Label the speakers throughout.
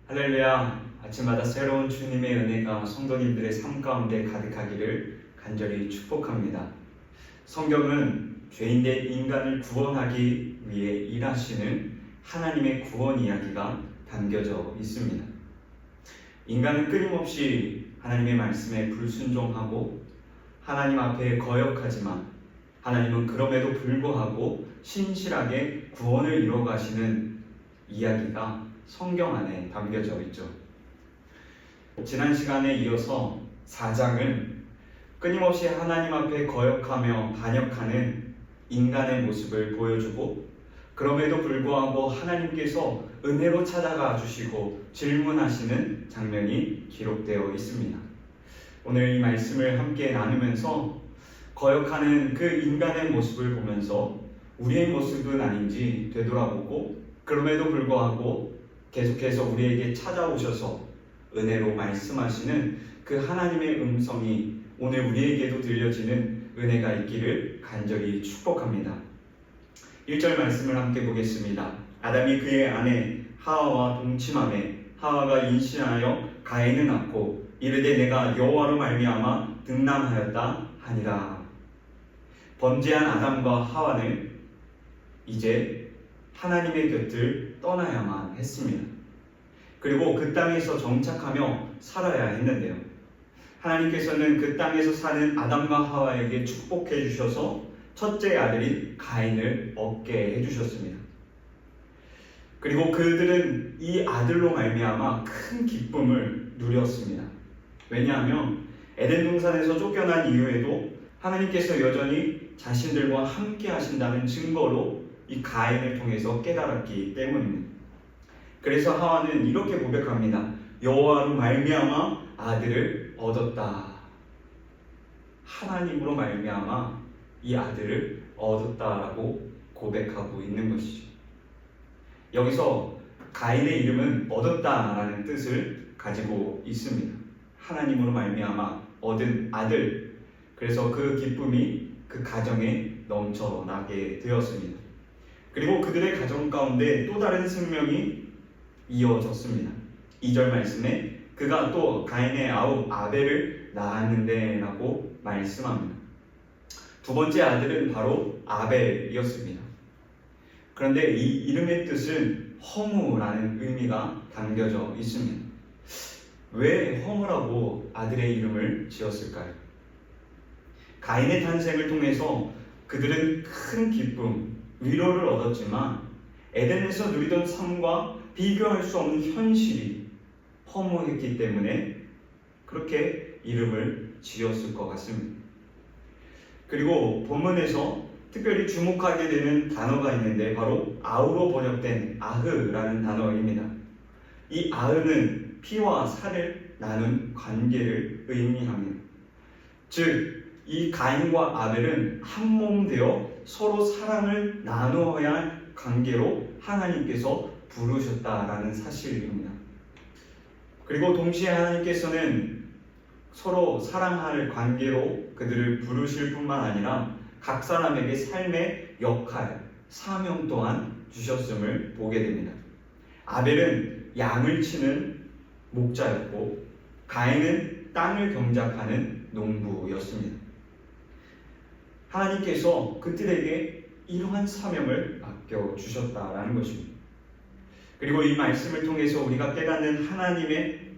Speaker 1: 할렐루야. 아침마다 새로운 주님의 은혜가 성도님들의 삶 가운데 가득하기를 간절히 축복합니다. 성경은 죄인된 인간을 구원하기 위해 일하시는 하나님의 구원 이야기가 담겨져 있습니다. 인간은 끊임없이 하나님의 말씀에 불순종하고 하나님 앞에 거역하지만 하나님은 그럼에도 불구하고 신실하게 구원을 이루어가시는 이야기가 성경 안에 담겨져 있죠. 지난 시간에 이어서 4장은 끊임없이 하나님 앞에 거역하며 반역하는 인간의 모습을 보여주고 그럼에도 불구하고 하나님께서 은혜로 찾아가 주시고 질문하시는 장면이 기록되어 있습니다. 오늘 이 말씀을 함께 나누면서 거역하는 그 인간의 모습을 보면서 우리의 모습은 아닌지 되돌아보고 그럼에도 불구하고 계속해서 우리에게 찾아오셔서 은혜로 말씀하시는 그 하나님의 음성이 오늘 우리에게도 들려지는 은혜가 있기를 간절히 축복합니다. 1절 말씀을 함께 보겠습니다. 아담이 그의 아내 하와와 동침하매 하와가 임신하여 가인을 낳고 이르되 내가 여호와로 말미암아 등남하였다 하니라. 범죄한 아담과 하와는 이제 하나님의 곁을 떠나야만 했습니다. 그리고 그 땅에서 정착하며 살아야 했는데요. 하나님께서는 그 땅에서 사는 아담과 하와에게 축복해 주셔서 첫째 아들인 가인을 얻게 해주셨습니다. 그리고 그들은 이 아들로 말미암아 큰 기쁨을 누렸습니다. 왜냐하면 에덴 동산에서 쫓겨난 이후에도 하나님께서 여전히 자신들과 함께 하신다는 증거로 이 가인을 통해서 깨달았기 때문입니다. 그래서 하와는 이렇게 고백합니다. 여호와로 말미암아 아들을 얻었다. 하나님으로 말미암아 이 아들을 얻었다라고 고백하고 있는 것이죠. 여기서 가인의 이름은 얻었다라는 뜻을 가지고 있습니다. 하나님으로 말미암아 얻은 아들. 그래서 그 기쁨이 그 가정에 넘쳐나게 되었습니다. 그리고 그들의 가정 가운데 또 다른 생명이 이어졌습니다. 2절 말씀에 그가 또 가인의 아우 아벨을 낳았는데 라고 말씀합니다. 두 번째 아들은 바로 아벨이었습니다. 그런데 이 이름의 뜻은 허무라는 의미가 담겨져 있습니다. 왜 허무라고 아들의 이름을 지었을까요? 가인의 탄생을 통해서 그들은 큰 기쁨, 위로를 얻었지만 에덴에서 누리던 삶과 비교할 수 없는 현실이 허무했기 때문에 그렇게 이름을 지었을 것 같습니다. 그리고 본문에서 특별히 주목하게 되는 단어가 있는데 바로 아우로 번역된 아흐라는 단어입니다. 이 아흐는 피와 살을 나눈 관계를 의미합니다. 즉, 이 가인과 아벨은 한몸 되어 서로 사랑을 나누어야 할 관계로 하나님께서 부르셨다라는 사실입니다. 그리고 동시에 하나님께서는 서로 사랑할 관계로 그들을 부르실 뿐만 아니라 각 사람에게 삶의 역할, 사명 또한 주셨음을 보게 됩니다. 아벨은 양을 치는 목자였고 가인은 땅을 경작하는 농부였습니다. 하나님께서 그들에게 이러한 사명을 맡겨주셨다라는 것입니다. 그리고 이 말씀을 통해서 우리가 깨닫는 하나님의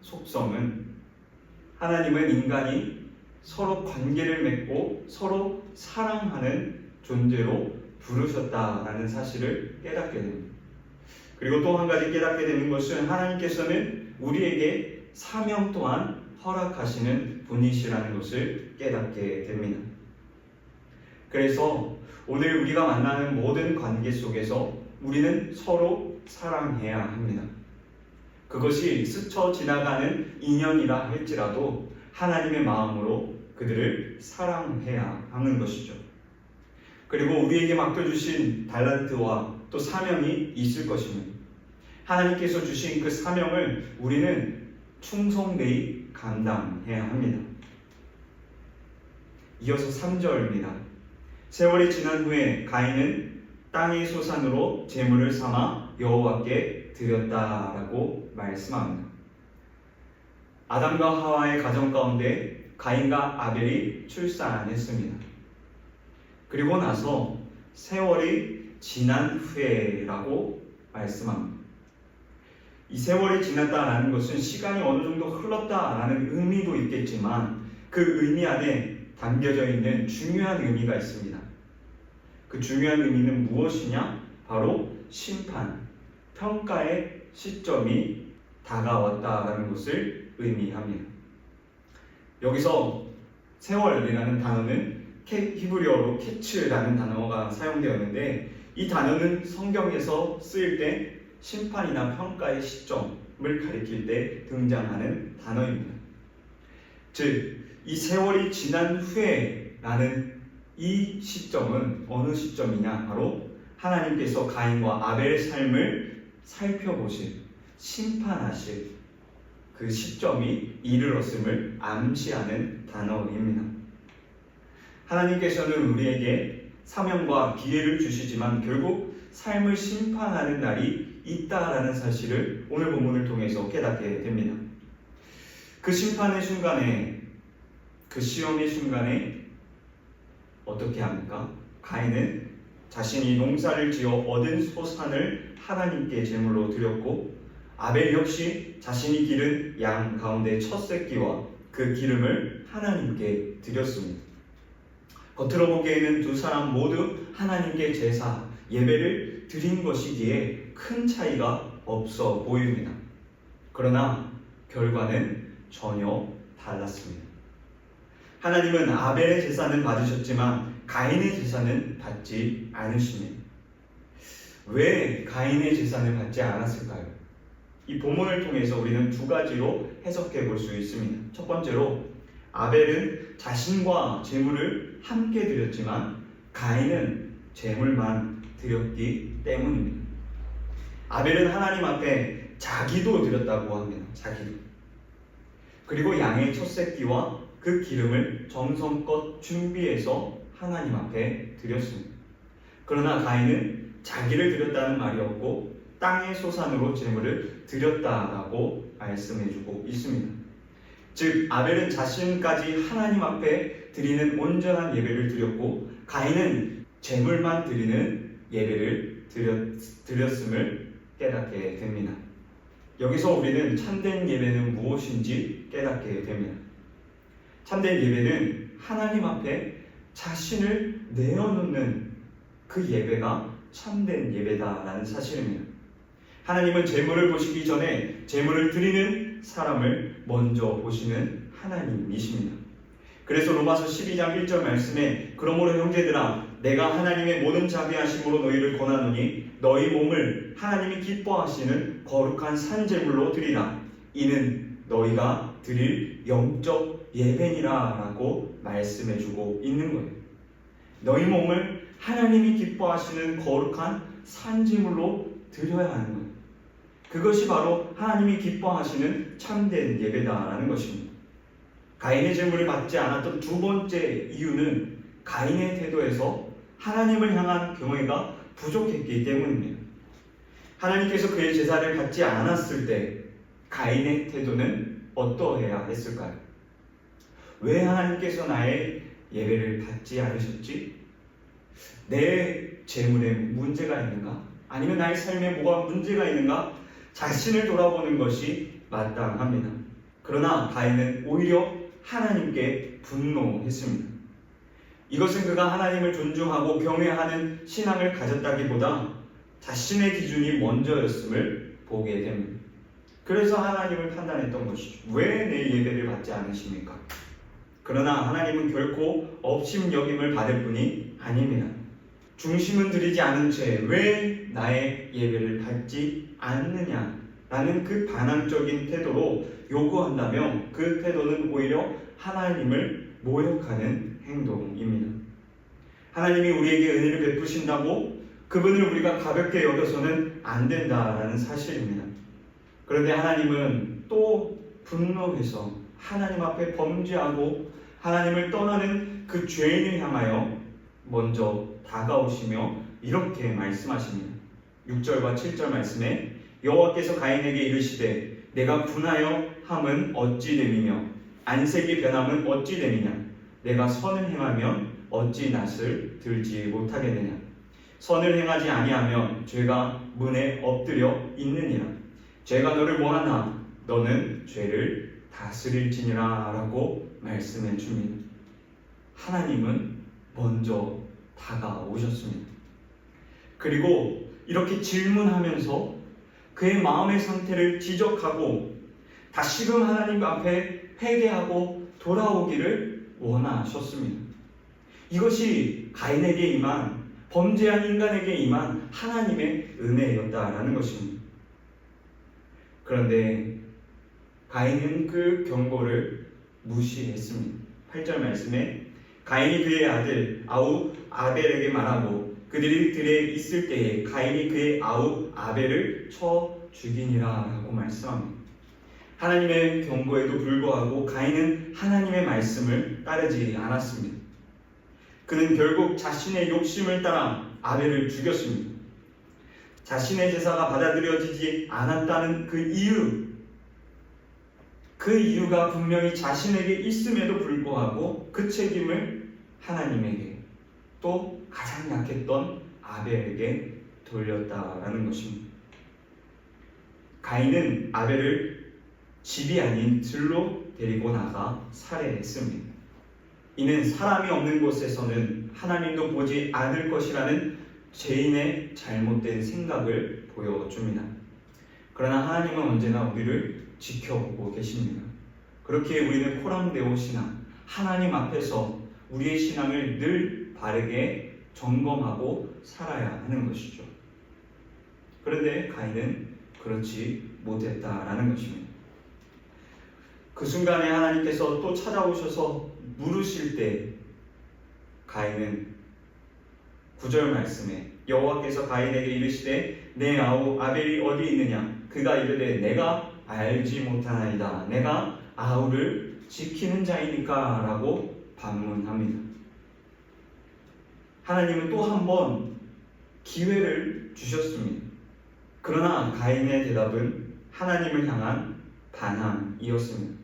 Speaker 1: 속성은 하나님은 인간이 서로 관계를 맺고 서로 사랑하는 존재로 부르셨다라는 사실을 깨닫게 됩니다. 그리고 또 한 가지 깨닫게 되는 것은 하나님께서는 우리에게 사명 또한 허락하시는 분이시라는 것을 깨닫게 됩니다. 그래서 오늘 우리가 만나는 모든 관계 속에서 우리는 서로 사랑해야 합니다. 그것이 스쳐 지나가는 인연이라 할지라도 하나님의 마음으로 그들을 사랑해야 하는 것이죠. 그리고 우리에게 맡겨주신 달란트와 또 사명이 있을 것입니다. 하나님께서 주신 그 사명을 우리는 충성되이 감당해야 합니다. 이어서 3절입니다. 세월이 지난 후에 가인은 땅의 소산으로 제물을 삼아 여호와께 드렸다라고 말씀합니다. 아담과 하와의 가정 가운데 가인과 아벨이 출산했습니다. 그리고 나서 세월이 지난 후에라고 말씀합니다. 이 세월이 지났다라는 것은 시간이 어느 정도 흘렀다라는 의미도 있겠지만 그 의미 안에 담겨져 있는 중요한 의미가 있습니다. 그 중요한 의미는 무엇이냐? 바로 심판, 평가의 시점이 다가왔다라는 것을 의미합니다. 여기서 세월이라는 단어는 히브리어로 캐츠라는 단어가 사용되었는데 이 단어는 성경에서 쓰일 때 심판이나 평가의 시점을 가리킬 때 등장하는 단어입니다. 즉, 이 세월이 지난 후에라는 이 시점은 어느 시점이냐? 바로 하나님께서 가인과 아벨의 삶을 살펴보실, 심판하실 그 시점이 이르렀음을 암시하는 단어입니다. 하나님께서는 우리에게 사명과 기회를 주시지만 결국 삶을 심판하는 날이 있다라는 사실을 오늘 본문을 통해서 깨닫게 됩니다. 그 심판의 순간에, 그 시험의 순간에 어떻게 합니까? 가인은 자신이 농사를 지어 얻은 소산을 하나님께 제물로 드렸고 아벨 역시 자신이 기른 양 가운데 첫 새끼와 그 기름을 하나님께 드렸습니다. 겉으로 보기에는 두 사람 모두 하나님께 제사, 예배를 드린 것이기에 큰 차이가 없어 보입니다. 그러나 결과는 전혀 달랐습니다. 하나님은 아벨의 제사는 받으셨지만 가인의 제사는 받지 않으십니다. 왜 가인의 제사를 받지 않았을까요? 이 본문을 통해서 우리는 두 가지로 해석해 볼 수 있습니다. 첫 번째로 아벨은 자신과 제물을 함께 드렸지만 가인은 제물만 드렸기 때문입니다. 아벨은 하나님 앞에 자기도 드렸다고 합니다. 자기도. 그리고 양의 첫 새끼와 그 기름을 정성껏 준비해서 하나님 앞에 드렸습니다. 그러나 가인은 자기를 드렸다는 말이 없고 땅의 소산으로 제물을 드렸다라고 말씀해주고 있습니다. 즉 아벨은 자신까지 하나님 앞에 드리는 온전한 예배를 드렸고 가인은 제물만 드리는 예배를 드렸음을 깨닫게 됩니다. 여기서 우리는 참된 예배는 무엇인지 깨닫게 됩니다. 참된 예배는 하나님 앞에 자신을 내어놓는 그 예배가 참된 예배다라는 사실입니다. 하나님은 제물을 보시기 전에 제물을 드리는 사람을 먼저 보시는 하나님이십니다. 그래서 로마서 12장 1절 말씀에 그러므로 형제들아 내가 하나님의 모든 자비하심으로 너희를 권하노니 너희 몸을 하나님이 기뻐하시는 거룩한 산제물로 드리라. 이는 너희가 드릴 영적 예배니라 라고 말씀해주고 있는 거예요. 너희 몸을 하나님이 기뻐하시는 거룩한 산제물로 드려야 하는 거예요. 그것이 바로 하나님이 기뻐하시는 참된 예배다라는 것입니다. 가인의 제물을 받지 않았던 두 번째 이유는 가인의 태도에서 하나님을 향한 경외가 부족했기 때문입니다. 하나님께서 그의 제사를 받지 않았을 때 가인의 태도는 어떠해야 했을까요? 왜 하나님께서 나의 예배를 받지 않으셨지? 내 제물에 문제가 있는가? 아니면 나의 삶에 뭐가 문제가 있는가? 자신을 돌아보는 것이 마땅합니다. 그러나 가인은 오히려 하나님께 분노했습니다. 이것은 그가 하나님을 존중하고 경외하는 신앙을 가졌다기보다 자신의 기준이 먼저였음을 보게 됩니다. 그래서 하나님을 판단했던 것이죠. 왜 내 예배를 받지 않으십니까? 그러나 하나님은 결코 업심여김을 받을 분이 아닙니다. 중심은 들이지 않은 채 왜 나의 예배를 받지 않느냐라는 그 반항적인 태도로 요구한다면 그 태도는 오히려 하나님을 모욕하는 행동입니다. 하나님이 우리에게 은혜를 베푸신다고 그분을 우리가 가볍게 여겨서는 안 된다라는 사실입니다. 그런데 하나님은 또 분노해서 하나님 앞에 범죄하고 하나님을 떠나는 그 죄인을 향하여 먼저 다가오시며 이렇게 말씀하십니다. 6절과 7절 말씀에 여호와께서 가인에게 이르시되 내가 분하여 함은 어찌 됨이며 안색이 변함은 어찌 됨이냐. 내가 선을 행하면 어찌 낯을 들지 못하겠느냐. 선을 행하지 아니하면 죄가 문에 엎드려 있느니라. 죄가 너를 뭐하나 너는 죄를 다스릴지니라 라고 말씀해 줍니다. 하나님은 먼저 다가오셨습니다. 그리고 이렇게 질문하면서 그의 마음의 상태를 지적하고 다시금 하나님 앞에 회개하고 돌아오기를 원하셨습니다. 이것이 가인에게 임한, 범죄한 인간에게 임한 하나님의 은혜였다라는 것입니다. 그런데 가인은 그 경고를 무시했습니다. 8절 말씀에 가인이 그의 아들 아우 아벨에게 말하고 그들이 들에 있을 때에 가인이 그의 아우 아벨을 쳐 죽이니라 라고 말씀합니다. 하나님의 경고에도 불구하고 가인은 하나님의 말씀을 따르지 않았습니다. 그는 결국 자신의 욕심을 따라 아벨을 죽였습니다. 자신의 제사가 받아들여지지 않았다는 그 이유가 분명히 자신에게 있음에도 불구하고 그 책임을 하나님에게, 또 가장 약했던 아벨에게 돌렸다라는 것입니다. 가인은 아벨을 집이 아닌 들로 데리고 나가 살해했습니다. 이는 사람이 없는 곳에서는 하나님도 보지 않을 것이라는 죄인의 잘못된 생각을 보여줍니다. 그러나 하나님은 언제나 우리를 지켜보고 계십니다. 그렇기에 우리는 코람데오 신앙, 하나님 앞에서 우리의 신앙을 늘 바르게 점검하고 살아야 하는 것이죠. 그런데 가인은 그렇지 못했다라는 것입니다. 그 순간에 하나님께서 또 찾아오셔서 물으실 때 가인은 9절 말씀에 여호와께서 가인에게 이르시되 내 아우 아벨이 어디 있느냐. 그가 이르되 내가 알지 못하나이다. 내가 아우를 지키는 자이니까 라고 반문합니다. 하나님은 또 한 번 기회를 주셨습니다. 그러나 가인의 대답은 하나님을 향한 반항이었습니다.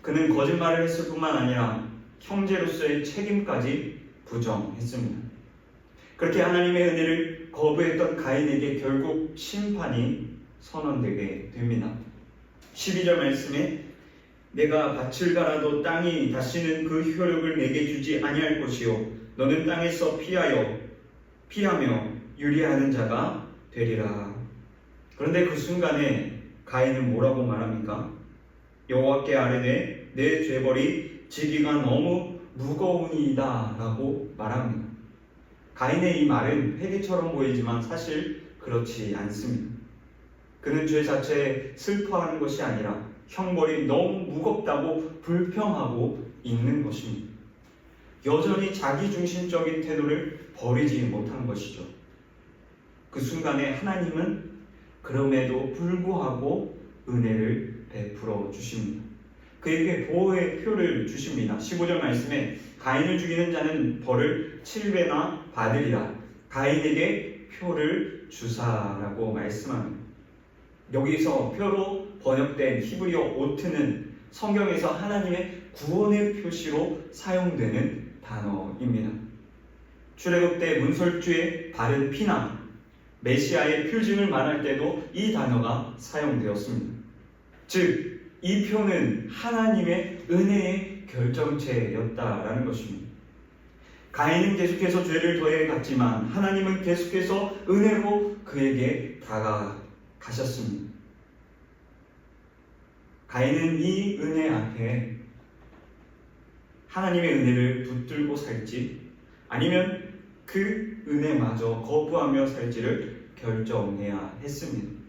Speaker 1: 그는 거짓말을 했을 뿐만 아니라 형제로서의 책임까지 부정했습니다. 그렇게 하나님의 은혜를 거부했던 가인에게 결국 심판이 선언되게 됩니다. 12절 말씀에 내가 밭을 갈아도 땅이 다시는 그 효력을 내게 주지 아니할 것이요 너는 땅에서 피하며 유리하는 자가 되리라. 그런데 그 순간에 가인은 뭐라고 말합니까? 여호와께 아뢰되 내 죄벌이 지기가 너무 무거우니이다 라고 말합니다. 가인의 이 말은 회개처럼 보이지만 사실 그렇지 않습니다. 그는 죄 자체에 슬퍼하는 것이 아니라 형벌이 너무 무겁다고 불평하고 있는 것입니다. 여전히 자기중심적인 태도를 버리지 못한 것이죠. 그 순간에 하나님은 그럼에도 불구하고 은혜를 베풀어 주십니다. 그에게 보호의 표를 주십니다. 15절 말씀에 가인을 죽이는 자는 벌을 7배나 받으리라. 가인에게 표를 주사라고 말씀합니다. 여기서 표로 번역된 히브리어 오트는 성경에서 하나님의 구원의 표시로 사용되는 단어입니다. 출애굽 때 문설주에 바른 피나 메시아의 표징을 말할 때도 이 단어가 사용되었습니다. 즉, 이 표는 하나님의 은혜의 결정체였다라는 것입니다. 가인은 계속해서 죄를 더해갔지만 하나님은 계속해서 은혜로 그에게 다가가셨습니다. 가인은 이 은혜 앞에 하나님의 은혜를 붙들고 살지 아니면 그 은혜마저 거부하며 살지를 결정해야 했습니다.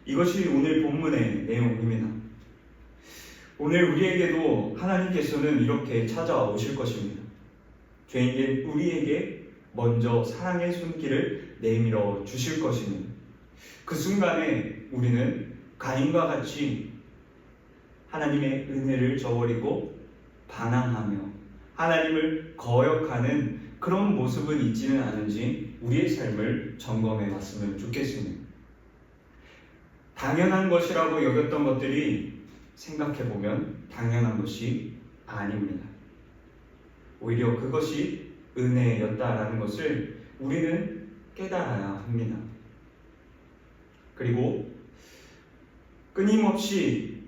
Speaker 1: 이것이 오늘 본문의 내용입니다. 오늘 우리에게도 하나님께서는 이렇게 찾아오실 것입니다. 죄인인 우리에게 먼저 사랑의 손길을 내밀어 주실 것입니다. 그 순간에 우리는 가인과 같이 하나님의 은혜를 저버리고 반항하며 하나님을 거역하는 그런 모습은 있지는 않은지 우리의 삶을 점검해 봤으면 좋겠습니다. 당연한 것이라고 여겼던 것들이 생각해보면 당연한 것이 아닙니다. 오히려 그것이 은혜였다라는 것을 우리는 깨달아야 합니다. 그리고 끊임없이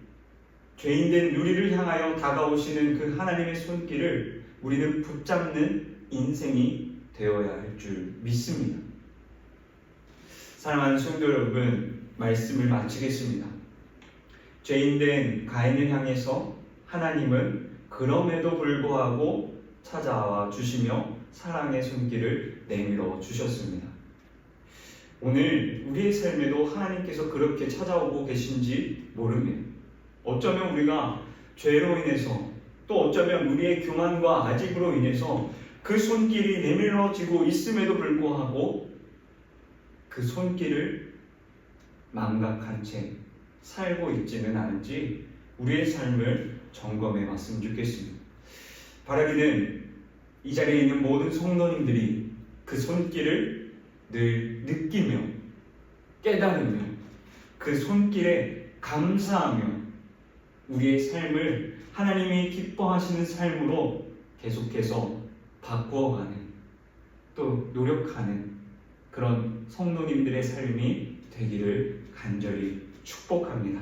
Speaker 1: 죄인된 우리를 향하여 다가오시는 그 하나님의 손길을 우리는 붙잡는 인생이 되어야 할 줄 믿습니다. 사랑하는 성도 여러분, 말씀을 마치겠습니다. 죄인된 가인을 향해서 하나님은 그럼에도 불구하고 찾아와 주시며 사랑의 손길을 내밀어 주셨습니다. 오늘 우리의 삶에도 하나님께서 그렇게 찾아오고 계신지 모릅니다. 어쩌면 우리가 죄로 인해서 또 어쩌면 우리의 교만과 아집으로 인해서 그 손길이 내밀어지고 있음에도 불구하고 그 손길을 망각한 채 살고 있지는 않은지 우리의 삶을 점검해 봤으면 좋겠습니다. 바라기는 이 자리에 있는 모든 성도님들이 그 손길을 늘 느끼며 깨달으며 그 손길에 감사하며 우리의 삶을 하나님이 기뻐하시는 삶으로 계속해서 바꾸어가는 또 노력하는 그런 성도님들의 삶이 되기를 간절히 축복합니다.